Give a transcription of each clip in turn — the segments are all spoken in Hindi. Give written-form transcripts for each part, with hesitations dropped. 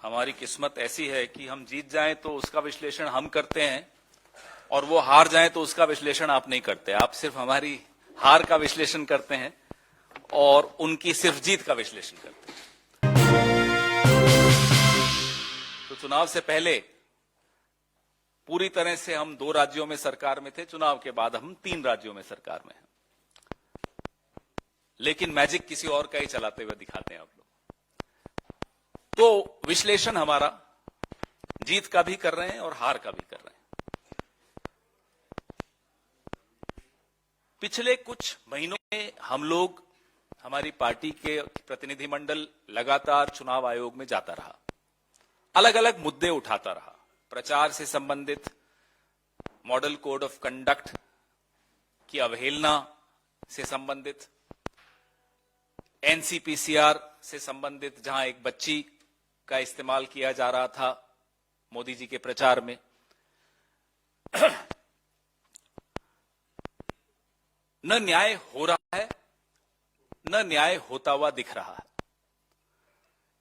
हमारी किस्मत ऐसी है कि हम जीत जाएं तो उसका विश्लेषण हम करते हैं और वो हार जाएं तो उसका विश्लेषण आप नहीं करते। आप सिर्फ हमारी हार का विश्लेषण करते हैं और उनकी सिर्फ जीत का विश्लेषण करते हैं। तो चुनाव से पहले पूरी तरह से हम 2 राज्यों में सरकार में थे, चुनाव के बाद हम 3 राज्यों में सरकार में हैं। लेकिन मैजिक किसी और का ही चलाते हुए दिखाते हैं आप लोग। तो विश्लेषण हमारा जीत का भी कर रहे हैं और हार का भी कर रहे हैं। पिछले कुछ महीनों में हम लोग, हमारी पार्टी के प्रतिनिधिमंडल लगातार चुनाव आयोग में जाता रहा, अलग अलग मुद्दे उठाता रहा। प्रचार से संबंधित, मॉडल कोड ऑफ कंडक्ट की अवहेलना से संबंधित, एनसीपीसीआर से संबंधित, जहां एक बच्ची का इस्तेमाल किया जा रहा था मोदी जी के प्रचार में। न न्याय हो रहा है, न न्याय होता हुआ दिख रहा है।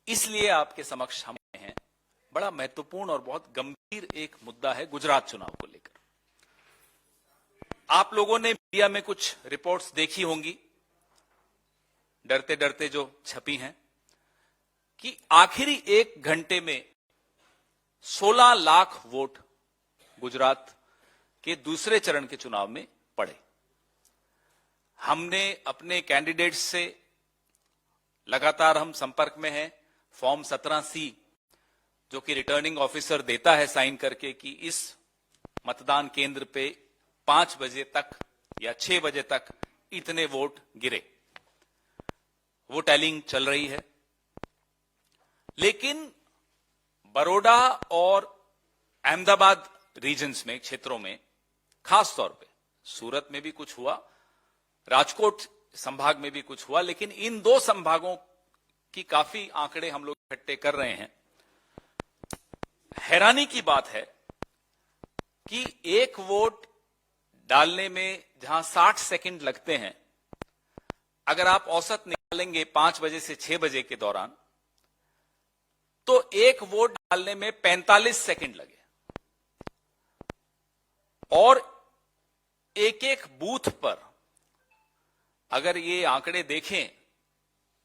इसलिए आपके समक्ष हम हैं। बड़ा महत्वपूर्ण और बहुत गंभीर एक मुद्दा है गुजरात चुनाव को लेकर। आप लोगों ने मीडिया में कुछ रिपोर्ट्स देखी होंगी, डरते डरते जो छपी हैं, कि आखिरी 1 घंटे में 16 लाख वोट गुजरात के दूसरे चरण के चुनाव में पड़े। हमने अपने कैंडिडेट्स से लगातार हम संपर्क में हैं। फॉर्म 17C जो कि रिटर्निंग ऑफिसर देता है साइन करके कि इस मतदान केंद्र पे 5 बजे तक या 6 बजे तक इतने वोट गिरे, वो टैलिंग चल रही है। लेकिन बड़ौदा और अहमदाबाद रीजन्स में, क्षेत्रों में, खास तौर पे सूरत में भी कुछ हुआ, राजकोट संभाग में भी कुछ हुआ, लेकिन इन 2 संभागों की काफी आंकड़े हम लोग इकट्ठे कर रहे हैं। हैरानी की बात है कि 1 वोट डालने में जहां 60 सेकंड लगते हैं, अगर आप औसत निकालेंगे 5 बजे से 6 बजे के दौरान, तो 1 वोट डालने में 45 सेकंड लगे। और एक बूथ पर अगर ये आंकड़े देखें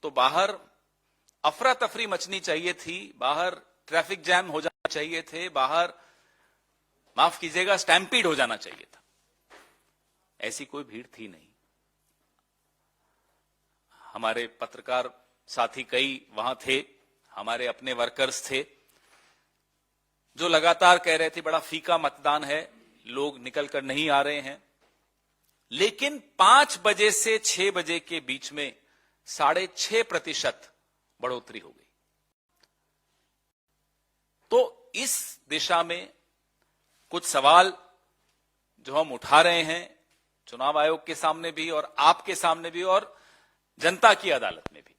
तो बाहर अफरा तफरी मचनी चाहिए थी, बाहर ट्रैफिक जैम हो जाना चाहिए थे, बाहर माफ कीजिएगा स्टैम्पीड हो जाना चाहिए था। ऐसी कोई भीड़ थी नहीं। हमारे पत्रकार साथी कई वहां थे, हमारे अपने वर्कर्स थे जो लगातार कह रहे थे बड़ा फीका मतदान है, लोग निकल कर नहीं आ रहे हैं। लेकिन 5 बजे से 6 बजे के बीच में 6.5% बढ़ोतरी हो गई। तो इस दिशा में कुछ सवाल जो हम उठा रहे हैं चुनाव आयोग के सामने भी और आपके सामने भी और जनता की अदालत में भी।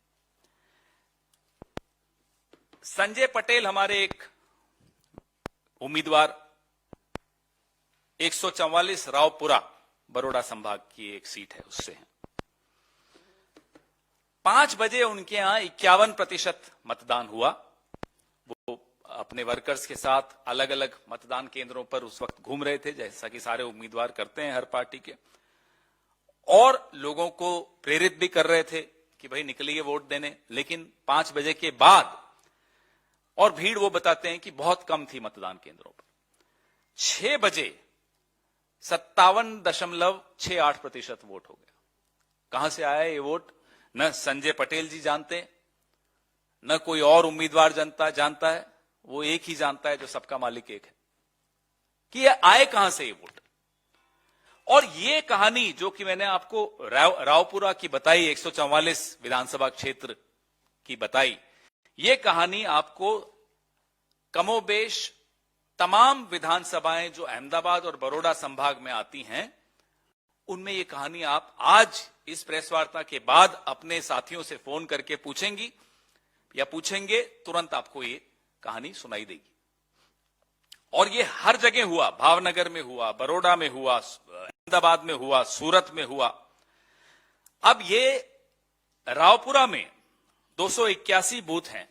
संजय पटेल हमारे एक उम्मीदवार, 144 रावपुरा बड़ौदा संभाग की एक सीट है, उससे हैं। 5 बजे उनके यहां 51% मतदान हुआ। वो अपने वर्कर्स के साथ अलग अलग मतदान केंद्रों पर उस वक्त घूम रहे थे, जैसा कि सारे उम्मीदवार करते हैं हर पार्टी के, और लोगों को प्रेरित भी कर रहे थे कि भाई निकलिए वोट देने। लेकिन 5 बजे के बाद, और भीड़ वो बताते हैं कि बहुत कम थी मतदान केंद्रों पर, 6 बजे 57.68% वोट हो गया। कहां से आया ये वोट, न संजय पटेल जी जानते, न कोई और उम्मीदवार जानता है। वो एक ही जानता है जो सबका मालिक एक है, कि ये आए कहां से ये वोट। और ये कहानी जो कि मैंने आपको रावपुरा की बताई, 144 विधानसभा क्षेत्र की बताई, ये कहानी आपको कमोबेश तमाम विधानसभाएं जो अहमदाबाद और बड़ौदा संभाग में आती हैं, उनमें ये कहानी आप आज इस प्रेस वार्ता के बाद अपने साथियों से फोन करके पूछेंगी या पूछेंगे, तुरंत आपको ये कहानी सुनाई देगी। और ये हर जगह हुआ, भावनगर में हुआ, बड़ौदा में हुआ, अहमदाबाद में हुआ, सूरत में हुआ। अब ये रावपुरा में 281 बूथ हैं,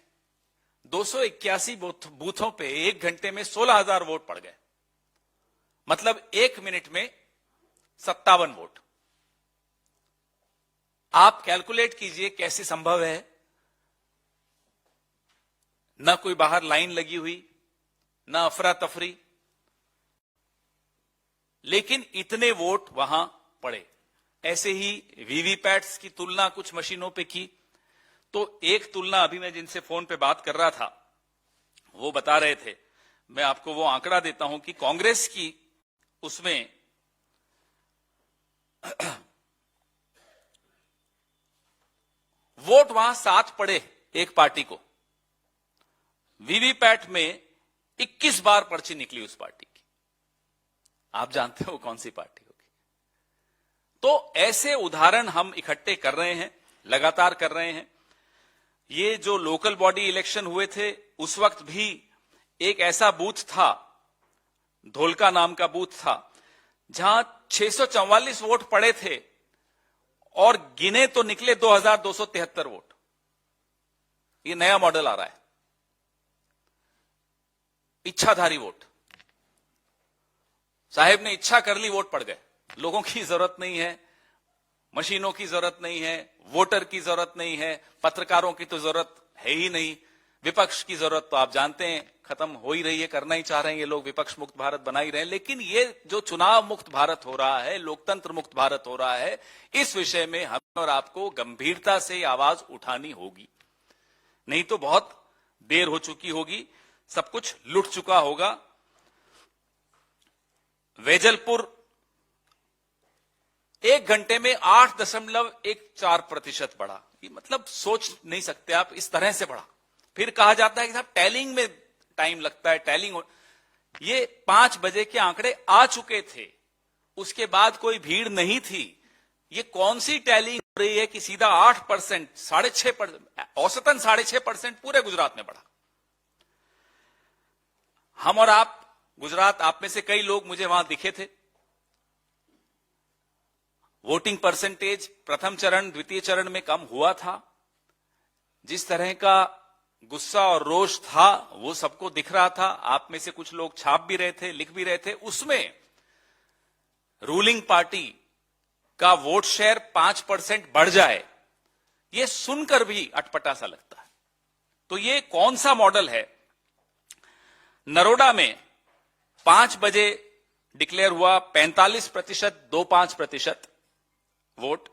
281 बूथों पे 1 घंटे में 16,000 वोट पड़ गए, मतलब 1 मिनट में 57 वोट। आप कैलकुलेट कीजिए कैसे संभव है। ना कोई बाहर लाइन लगी हुई, ना अफरा तफरी, लेकिन इतने वोट वहां पड़े। ऐसे ही वीवीपैट्स की तुलना कुछ मशीनों पे की, तो एक तुलना अभी मैं जिनसे फोन पे बात कर रहा था वो बता रहे थे, मैं आपको वो आंकड़ा देता हूं कि कांग्रेस की उसमें वोट वहां 7 पड़े एक पार्टी को, वीवीपैट में 21 बार पर्ची निकली उस पार्टी की। आप जानते हो कौन सी पार्टी होगी। तो ऐसे उदाहरण हम इकट्ठे कर रहे हैं, लगातार कर रहे हैं। ये जो लोकल बॉडी इलेक्शन हुए थे उस वक्त भी एक ऐसा बूथ था, धोलका नाम का बूथ था, जहां 644 वोट पड़े थे और गिने तो निकले 2273 वोट। ये नया मॉडल आ रहा है, इच्छाधारी वोट। साहेब ने इच्छा कर ली, वोट पड़ गए। लोगों की जरूरत नहीं है, मशीनों की जरूरत नहीं है, वोटर की जरूरत नहीं है, पत्रकारों की तो जरूरत है ही नहीं, विपक्ष की जरूरत तो आप जानते हैं खत्म हो ही रही है, करना ही चाह रहे हैं ये लोग, विपक्ष मुक्त भारत बना ही रहे हैं। लेकिन ये जो चुनाव मुक्त भारत हो रहा है, लोकतंत्र मुक्त भारत हो रहा है, इस विषय में हम और आपको गंभीरता से आवाज उठानी होगी, नहीं तो बहुत देर हो चुकी होगी, सब कुछ लुट चुका होगा। वेजलपुर 1 घंटे में 8.14% बढ़ा। ये मतलब सोच नहीं सकते आप, इस तरह से बढ़ा। फिर कहा जाता है कि साहब टैलिंग में टाइम लगता है, टैलिंग। ये 5 बजे के आंकड़े आ चुके थे, उसके बाद कोई भीड़ नहीं थी। ये कौन सी टैलिंग हो रही है कि सीधा 8%, 6.5%, औसतन 6.5% पूरे गुजरात में बढ़ा। हम और आप, गुजरात, आप में से कई लोग मुझे वहां दिखे थे। वोटिंग परसेंटेज प्रथम चरण, द्वितीय चरण में कम हुआ था। जिस तरह का गुस्सा और रोष था वो सबको दिख रहा था। आप में से कुछ लोग छाप भी रहे थे, लिख भी रहे थे। उसमें रूलिंग पार्टी का वोट शेयर 5% बढ़ जाए, ये सुनकर भी अटपटा सा लगता है। तो ये कौन सा मॉडल है? नरोडा में 5 बजे डिक्लेयर हुआ 45.25% वोट,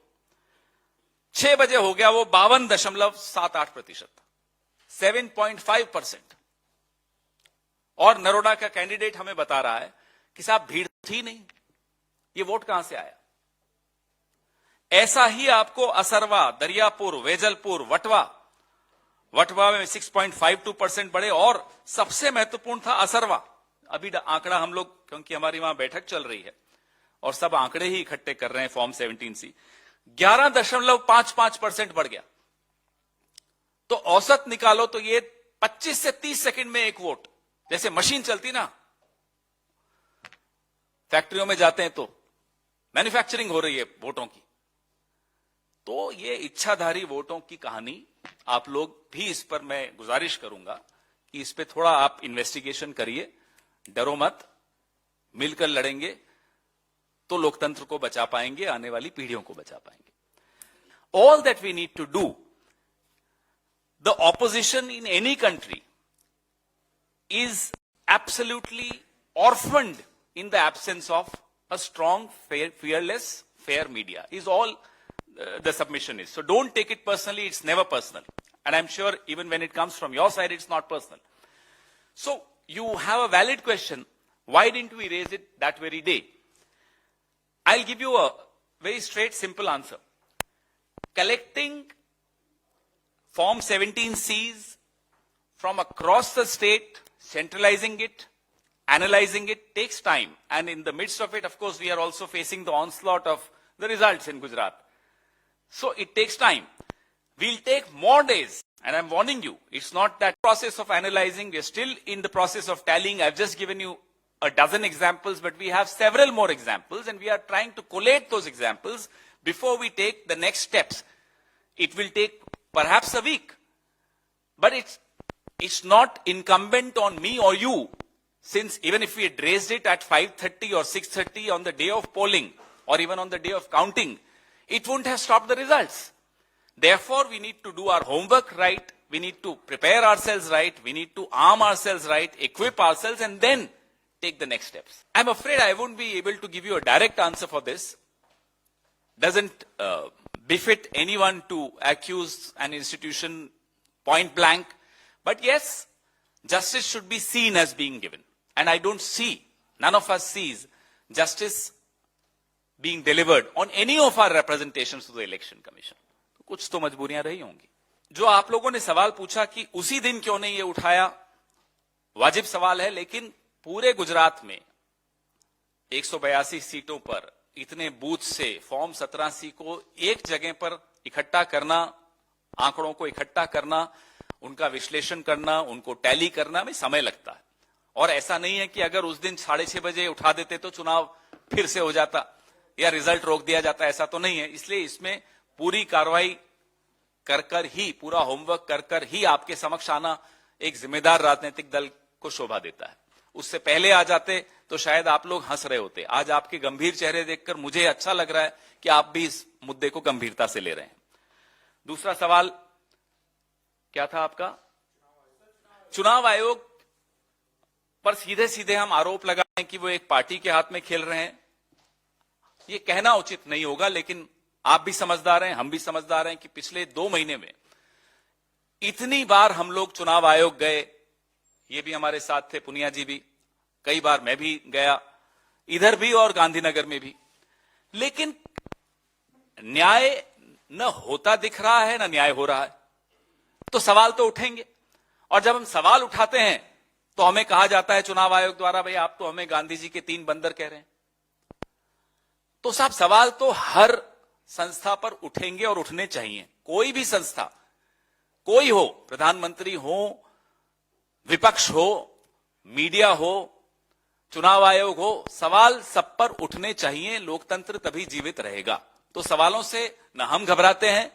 6 बजे हो गया वो 52.78%, 7.5%। और नरोडा का कैंडिडेट हमें बता रहा है कि साहब भीड़ थी नहीं, ये वोट कहां से आया? ऐसा ही आपको असरवा, दरियापुर, वेजलपुर, वटवा में 6.52% बढ़े। और सबसे महत्वपूर्ण था असरवा। अभी आंकड़ा हम लोग, क्योंकि हमारी वहां बैठक चल रही है और सब आंकड़े ही इकट्ठे कर रहे हैं फॉर्म 17C, 11.55% बढ़ गया। तो औसत निकालो तो ये 25 से 30 सेकंड में एक वोट, जैसे मशीन चलती ना, फैक्ट्रियों में जाते हैं तो मैन्युफैक्चरिंग हो रही है वोटों की। तो ये इच्छाधारी वोटों की कहानी, आप लोग भी इस पर मैं गुजारिश करूंगा कि इस पे थोड़ा आप इन्वेस्टिगेशन करिए, डरो मत, मिलकर लड़ेंगे तो लोकतंत्र को बचा पाएंगे, आने वाली पीढ़ियों को बचा पाएंगे। All that we need to do, the opposition in any country is absolutely orphaned in the absence of a strong, fearless, fair media, is all the submission is. So don't take it personally, it's never personal. And I'm sure even when it comes from your side, it's not personal. So you have a valid question, why didn't we raise it that very day? I'll give you a very straight, simple answer. Collecting Form 17Cs from across the state, centralizing it, analyzing it, takes time. And in the midst of it, of course, we are also facing the onslaught of the results in Gujarat. So it takes time. We'll take more days. And I'm warning you, it's not that process of analyzing. We're still in the process of tallying. I've just given you a dozen examples, but we have several more examples, and we are trying to collate those examples before we take the next steps. It will take perhaps a week, but it's It's not incumbent on me or you, since even if we had raised it at 5:30 or 6:30 on the day of polling, or even on the day of counting, it wouldn't have stopped the results. Therefore, we need to do our homework right, we need to prepare ourselves right, we need to arm ourselves right, equip ourselves, and then take the next steps. I'm afraid I won't be able to give you a direct answer for this. Doesn't befit anyone to accuse an institution point blank. But yes, justice should be seen as being given. And I don't see, none of us sees justice being delivered on any of our representations to the Election Commission. कुछ तो मजबूरियां रही होंगी. जो आप लोगों ने सवाल पूछा कि उसी दिन क्यों नहीं ये उठाया, वाजिब सवाल है, लेकिन पूरे गुजरात में 182 सीटों पर इतने बूथ से फॉर्म 17C को एक जगह पर इकट्ठा करना, आंकड़ों को इकट्ठा करना, उनका विश्लेषण करना, उनको टैली करना में समय लगता है. और ऐसा नहीं है कि अगर उस दिन 6:30 बजे उठा देते तो चुनाव फिर से हो जाता या रिजल्ट रोक दिया जाता, ऐसा तो नहीं है. इसलिए इसमें पूरी कार्रवाई कर ही, पूरा होमवर्क कर ही आपके समक्ष आना एक जिम्मेदार राजनीतिक दल को शोभा देता है. उससे पहले आ जाते तो शायद आप लोग हंस रहे होते. आज आपके गंभीर चेहरे देखकर मुझे अच्छा लग रहा है कि आप भी इस मुद्दे को गंभीरता से ले रहे हैं. दूसरा सवाल क्या था आपका? चुनाव आयोग पर सीधे सीधे हम आरोप लगाएं कि वो एक पार्टी के हाथ में खेल रहे हैं, ये कहना उचित नहीं होगा. लेकिन आप भी समझदार हैं, हम भी समझदार हैं कि पिछले 2 महीने में इतनी बार हम लोग चुनाव आयोग गए, ये भी हमारे साथ थे, पुनिया जी भी, कई बार मैं भी गया, इधर भी और गांधीनगर में भी, लेकिन न्याय न होता दिख रहा है, न न्याय हो रहा है. तो सवाल तो उठेंगे. और जब हम सवाल उठाते हैं तो हमें कहा जाता है चुनाव आयोग द्वारा, भाई आप तो हमें गांधी जी के 3 बंदर कह रहे हैं. तो साहब सवाल तो हर संस्था पर उठेंगे और उठने चाहिए. कोई भी संस्था, कोई हो, प्रधानमंत्री हो, विपक्ष हो, मीडिया हो, चुनाव आयोग हो, सवाल सब पर उठने चाहिए. लोकतंत्र तभी जीवित रहेगा. तो सवालों से न हम घबराते हैं,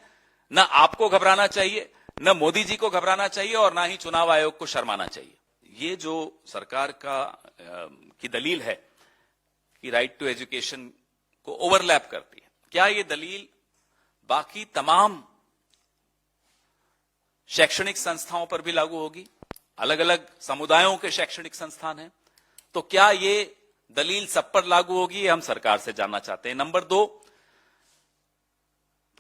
न आपको घबराना चाहिए, न मोदी जी को घबराना चाहिए, और ना ही चुनाव आयोग को शर्माना चाहिए. ये जो सरकार की दलील है कि राइट टू एजुकेशन को ओवरलैप करती है, क्या ये दलील बाकी तमाम शैक्षणिक संस्थाओं पर भी लागू होगी? अलग अलग समुदायों के शैक्षणिक संस्थान हैं, तो क्या ये दलील सब पर लागू होगी? हम सरकार से जानना चाहते हैं. नंबर 2,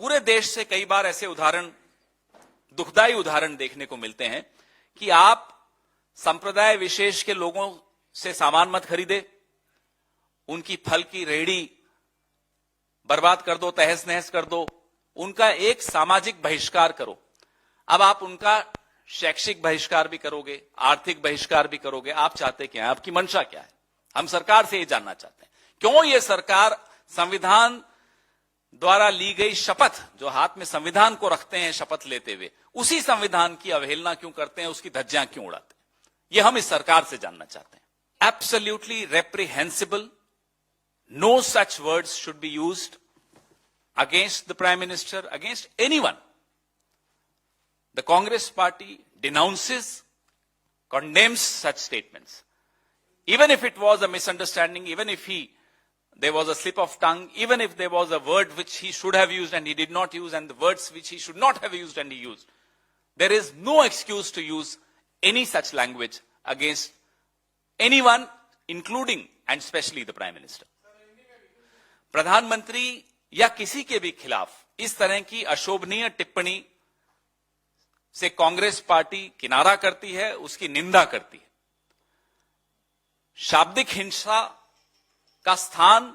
पूरे देश से कई बार ऐसे उदाहरण, दुखदाई उदाहरण देखने को मिलते हैं कि आप संप्रदाय विशेष के लोगों से सामान मत खरीदे, उनकी फल की रेहड़ी बर्बाद कर दो, तहस नहस कर दो, उनका एक सामाजिक बहिष्कार करो. अब आप उनका शैक्षिक बहिष्कार भी करोगे, आर्थिक बहिष्कार भी करोगे. आप चाहते क्या है? आपकी मंशा क्या है? हम सरकार से ये जानना चाहते हैं. क्यों ये सरकार संविधान द्वारा ली गई शपथ, जो हाथ में संविधान को रखते हैं शपथ लेते हुए, उसी संविधान की अवहेलना क्यों करते हैं, उसकी धज्जियां क्यों उड़ाते हैं? ये हम इस सरकार से जानना चाहते हैं. Absolutely रेप्रिहेंसिबल. No such words should be used against the Prime Minister, against anyone. The Congress party denounces, condemns such statements. Even if it was a misunderstanding, even if there was a slip of tongue, even if there was a word which he should have used and he did not use, and the words which he should not have used and he used, there is no excuse to use any such language against anyone, including and especially the Prime Minister. प्रधानमंत्री या किसी के भी खिलाफ इस तरह की अशोभनीय टिप्पणी से कांग्रेस पार्टी किनारा करती है, उसकी निंदा करती है. शाब्दिक हिंसा का स्थान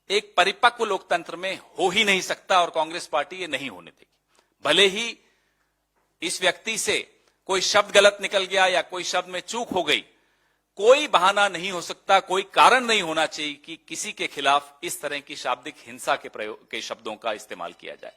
एक परिपक्व लोकतंत्र में हो ही नहीं सकता, और कांग्रेस पार्टी ये नहीं होने देगी. भले ही इस व्यक्ति से कोई शब्द गलत निकल गया या कोई शब्द में चूक हो गई, कोई बहाना नहीं हो सकता, कोई कारण नहीं होना चाहिए कि किसी के खिलाफ इस तरह की शाब्दिक हिंसा के शब्दों का इस्तेमाल किया जाए.